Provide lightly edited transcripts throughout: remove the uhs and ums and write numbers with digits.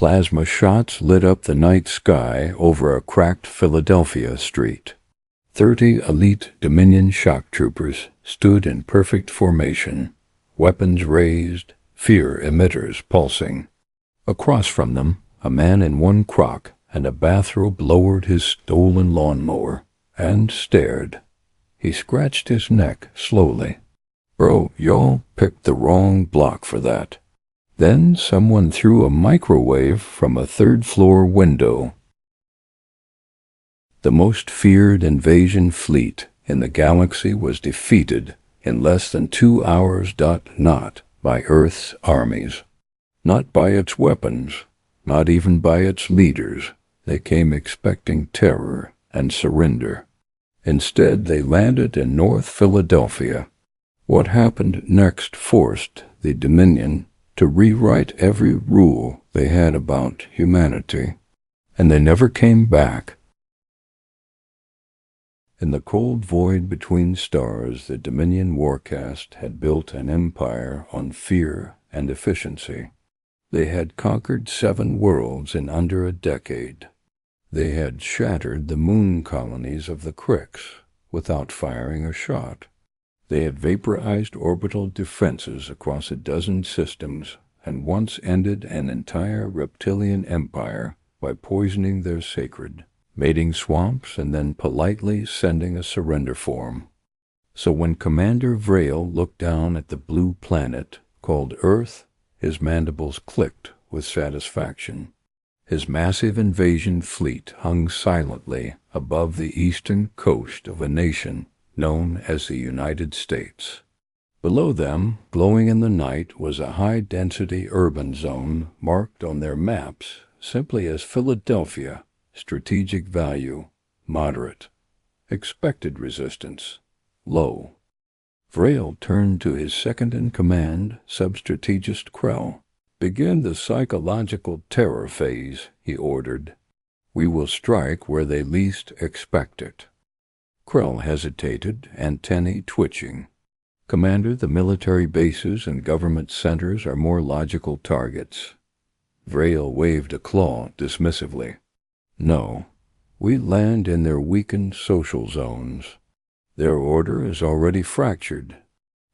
Plasma shots lit up the night sky over a cracked Philadelphia street. 30 elite Dominion shock troopers stood in perfect formation, weapons raised, fear emitters pulsing. Across from them, a man in one crock and a bathrobe lowered his stolen lawnmower and stared. He scratched his neck slowly. "Bro, y'all picked the wrong block for that." Then someone threw a microwave from a third-floor window. The most feared invasion fleet in the galaxy was defeated in less than 2 hours. Not by Earth's armies, not by its weapons, not even by its leaders. They came expecting terror and surrender. Instead, they landed in North Philadelphia. What happened next forced the Dominion to rewrite every rule they had about humanity, and they never came back. In the cold void between stars, the Dominion War-Caste had built an empire on fear and efficiency. They had conquered 7 worlds in under a decade. They had shattered the moon colonies of the Cricks without firing a shot. They had vaporized orbital defenses across a dozen systems and once ended an entire reptilian empire by poisoning their sacred, mating swamps, and then politely sending a surrender form. So when Commander Vrail looked down at the blue planet called Earth, his mandibles clicked with satisfaction. His massive invasion fleet hung silently above the eastern coast of a nation known as the United States. Below them, glowing in the night, was a high-density urban zone marked on their maps simply as Philadelphia, strategic value, moderate, expected resistance, low. Vrail turned to his second-in-command, sub-strategist Krell. "Begin the psychological terror phase," he ordered. "We will strike where they least expect it." Krell hesitated, antennae twitching. "Commander, the military bases and government centers are more logical targets." Vrail waved a claw dismissively. "No, we land in their weakened social zones. Their order is already fractured.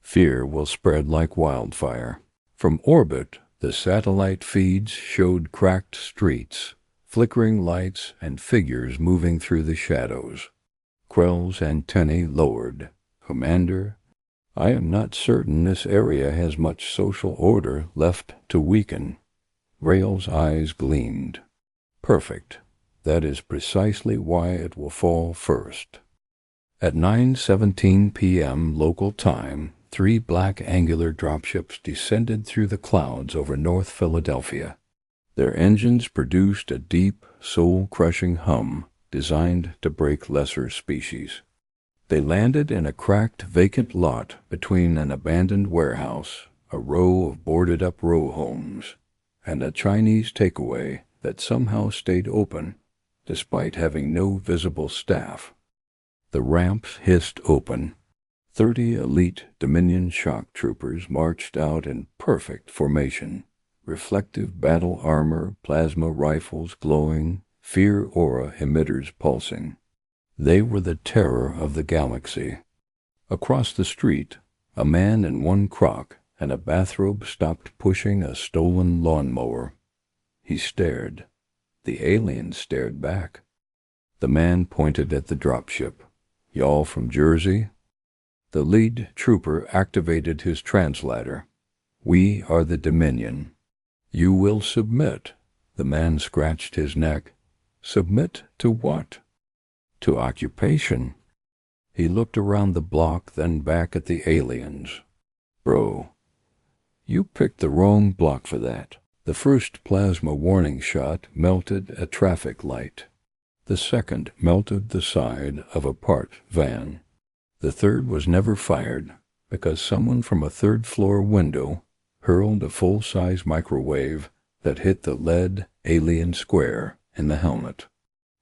Fear will spread like wildfire. From orbit, the satellite feeds showed cracked streets, flickering lights, and figures moving through the shadows. Krell's antennae lowered. "Commander, I am not certain this area has much social order left to weaken." Vrail's eyes gleamed. "Perfect. That is precisely why it will fall first." At 9:17 p.m. local time, 3 black angular dropships descended through the clouds over North Philadelphia. Their engines produced a deep, soul-crushing hum designed to break lesser species. They landed in a cracked, vacant lot between an abandoned warehouse, a row of boarded-up row homes, and a Chinese takeaway that somehow stayed open, despite having no visible staff. The ramps hissed open. 30 elite Dominion shock troopers marched out in perfect formation, reflective battle armor, plasma rifles glowing, fear aura emitters pulsing. They were the terror of the galaxy. Across the street, a man in one crock and a bathrobe stopped pushing a stolen lawnmower. He stared. The aliens stared back. The man pointed at the dropship. "Y'all from Jersey?" The lead trooper activated his translator. "We are the Dominion." "You will submit." The man scratched his neck. "Submit to what?" "To occupation." He looked around the block, then back at the aliens. "Bro, you picked the wrong block for that." The first plasma warning shot melted a traffic light. The second melted the side of a parked van. The third was never fired because someone from a third-floor window hurled a full-size microwave that hit the lead alien square in the helmet.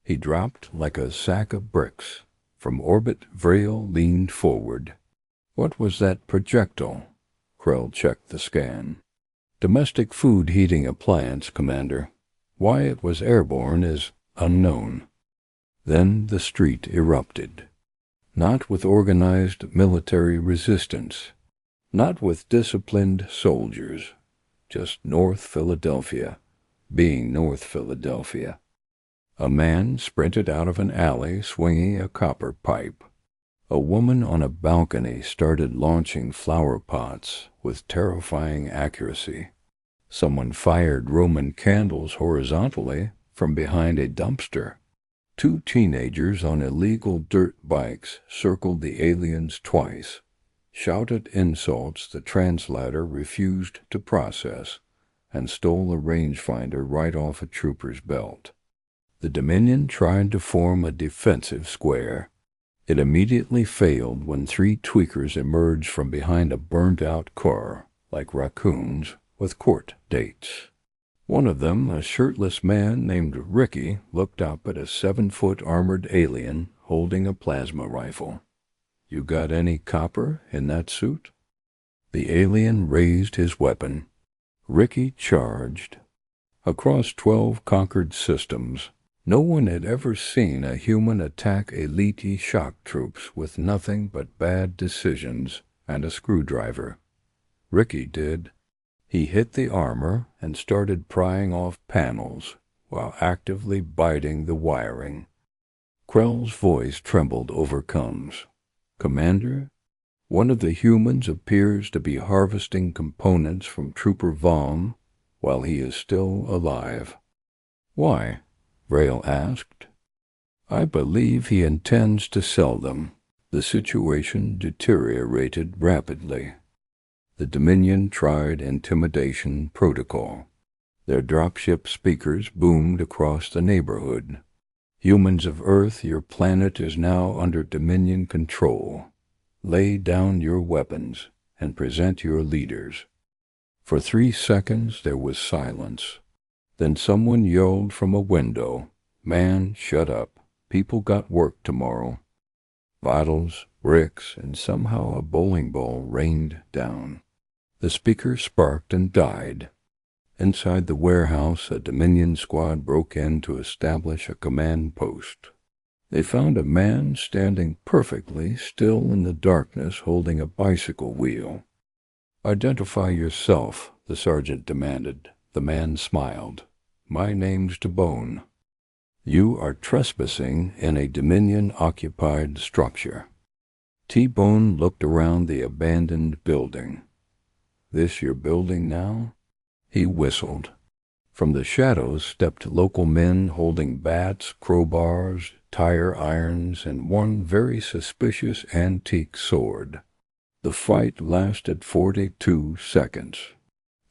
He dropped like a sack of bricks. From orbit, Vrail leaned forward. "What was that projectile?" Krell checked the scan. "Domestic food heating appliance, Commander. Why it was airborne is unknown. Then the street erupted. Not with organized military resistance, not with disciplined soldiers, just North Philadelphia, being North Philadelphia. A man sprinted out of an alley swinging a copper pipe. A woman on a balcony started launching flower pots with terrifying accuracy. Someone fired Roman candles horizontally from behind a dumpster. 2 teenagers on illegal dirt bikes circled the aliens twice, shouted insults the translator refused to process, and stole a rangefinder right off a trooper's belt. The Dominion tried to form a defensive square. It immediately failed when 3 tweakers emerged from behind a burned-out car, like raccoons, with court dates. One of them, a shirtless man named Ricky, looked up at a 7-foot armored alien holding a plasma rifle. "You got any copper in that suit?" The alien raised his weapon. Ricky charged. Across 12 conquered systems, no one had ever seen a human attack elite shock troops with nothing but bad decisions and a screwdriver. Ricky did. He hit the armor and started prying off panels while actively biting the wiring. Krell's voice trembled over Combs. "Commander, one of the humans appears to be harvesting components from Trooper Vom while he is still alive." "Why?" Rail asked. "I believe he intends to sell them." The situation deteriorated rapidly. The Dominion tried intimidation protocol. Their dropship speakers boomed across the neighborhood. "Humans of Earth, your planet is now under Dominion control. Lay down your weapons and present your leaders." For 3 seconds there was silence. Then someone yelled from a window, "Man, shut up. People got work tomorrow." Bottles, bricks, and somehow a bowling ball rained down. The speaker sparked and died. Inside the warehouse, a Dominion squad broke in to establish a command post. They found a man standing perfectly still in the darkness holding a bicycle wheel. "Identify yourself," the sergeant demanded. The man smiled. "My name's Tabone. You are trespassing in a Dominion-occupied structure." T-Bone looked around the abandoned building. "This your building now?" He whistled. From the shadows stepped local men holding bats, crowbars, tire irons, and one very suspicious antique sword. The fight lasted 42 seconds.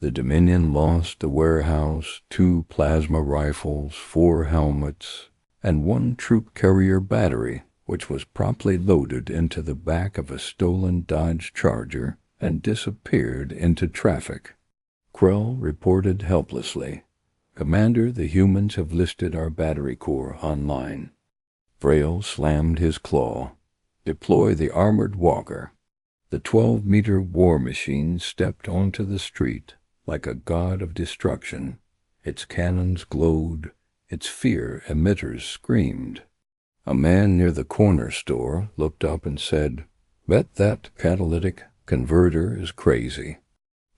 The Dominion lost the warehouse, 2 plasma rifles, 4 helmets, and 1 troop carrier battery, which was promptly loaded into the back of a stolen Dodge Charger and disappeared into traffic. Krell reported helplessly, "Commander, the humans have listed our battery core online." Vrail slammed his claw. "Deploy the armored walker." The 12-meter war machine stepped onto the street like a god of destruction. Its cannons glowed. Its fear emitters screamed. A man near the corner store looked up and said, "Bet that catalytic converter is crazy."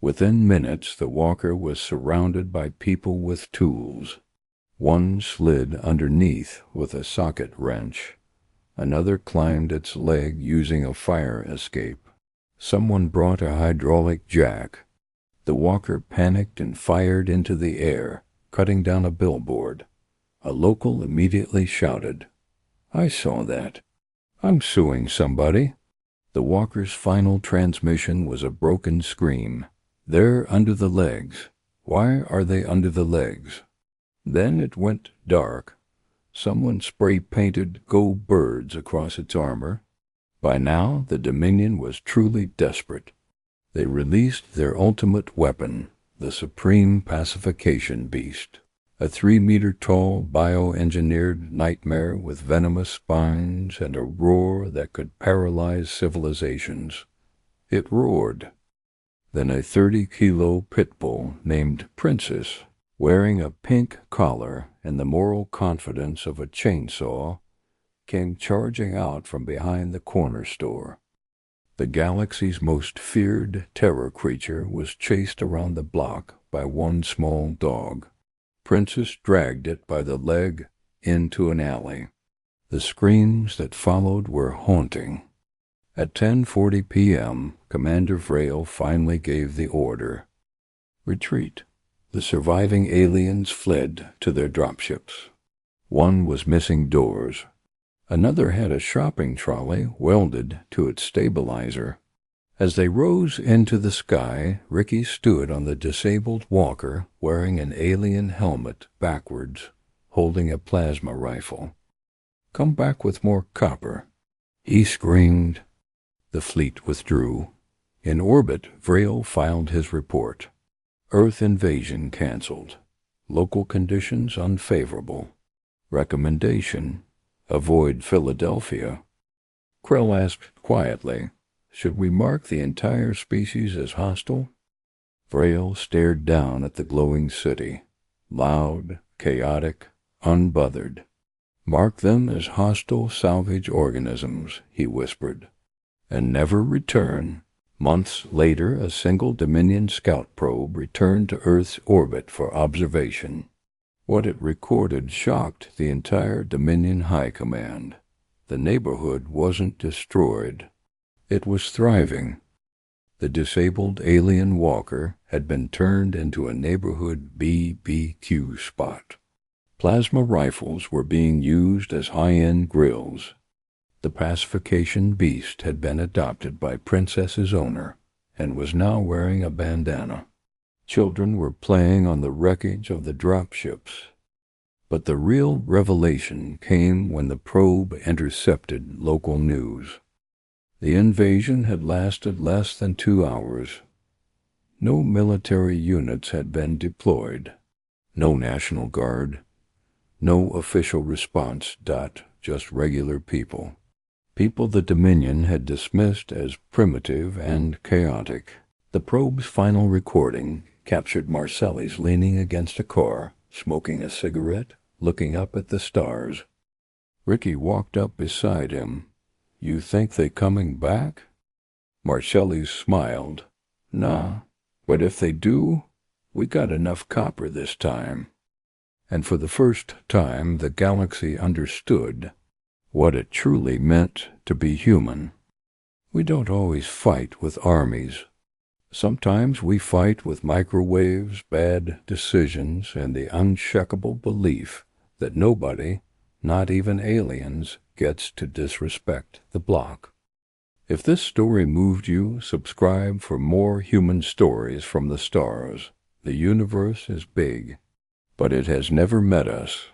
Within minutes, the walker was surrounded by people with tools. One slid underneath with a socket wrench. Another climbed its leg using a fire escape. Someone brought a hydraulic jack. The walker panicked and fired into the air, cutting down a billboard. A local immediately shouted, "I saw that. I'm suing somebody." The walker's final transmission was a broken scream. "They're under the legs. Why are they under the legs?" Then it went dark. Someone spray-painted "Go Birds" across its armor. By now, the Dominion was truly desperate. They released their ultimate weapon, the supreme pacification beast, a 3-meter-tall bioengineered nightmare with venomous spines and a roar that could paralyze civilizations. It roared. Then a 30-kilo pit bull named Princess wearing a pink collar and the moral confidence of a chainsaw, came charging out from behind the corner store. The galaxy's most feared terror creature was chased around the block by one small dog. Princess dragged it by the leg into an alley. The screams that followed were haunting. At 10:40 p.m., Commander Vrale finally gave the order. Retreat. The surviving aliens fled to their dropships. One was missing doors. Another had a shopping trolley welded to its stabilizer. As they rose into the sky, Ricky stood on the disabled walker wearing an alien helmet backwards, holding a plasma rifle. "Come back with more copper," he screamed. The fleet withdrew. In orbit, Vrale filed his report. Earth invasion canceled. Local conditions unfavorable. Recommendation: avoid Philadelphia. Krell asked quietly, "Should we mark the entire species as hostile?" Vrale stared down at the glowing city. Loud, chaotic, unbothered. "Mark them as hostile salvage organisms," he whispered, "and never return." Months later, a single Dominion scout probe returned to Earth's orbit for observation. What it recorded shocked the entire Dominion High Command. The neighborhood wasn't destroyed. It was thriving. The disabled alien walker had been turned into a neighborhood BBQ spot. Plasma rifles were being used as high-end grills. The pacification beast had been adopted by Princess's owner and was now wearing a bandana. Children were playing on the wreckage of the dropships. But the real revelation came when the probe intercepted local news. The invasion had lasted less than 2 hours. No military units had been deployed. No National Guard. No official response. Just regular people. People the Dominion had dismissed as primitive and chaotic. The probe's final recording captured Marcellis leaning against a car, smoking a cigarette, looking up at the stars. Ricky walked up beside him. "You think they coming back?" Marcellis smiled. "Nah, but if they do, we got enough copper this time." And for the first time the galaxy understood what it truly meant to be human. We don't always fight with armies. Sometimes we fight with microwaves, bad decisions, and the unshakable belief that nobody, not even aliens, gets to disrespect the block. If this story moved you, subscribe for more human stories from the stars. The universe is big, but it has never met us.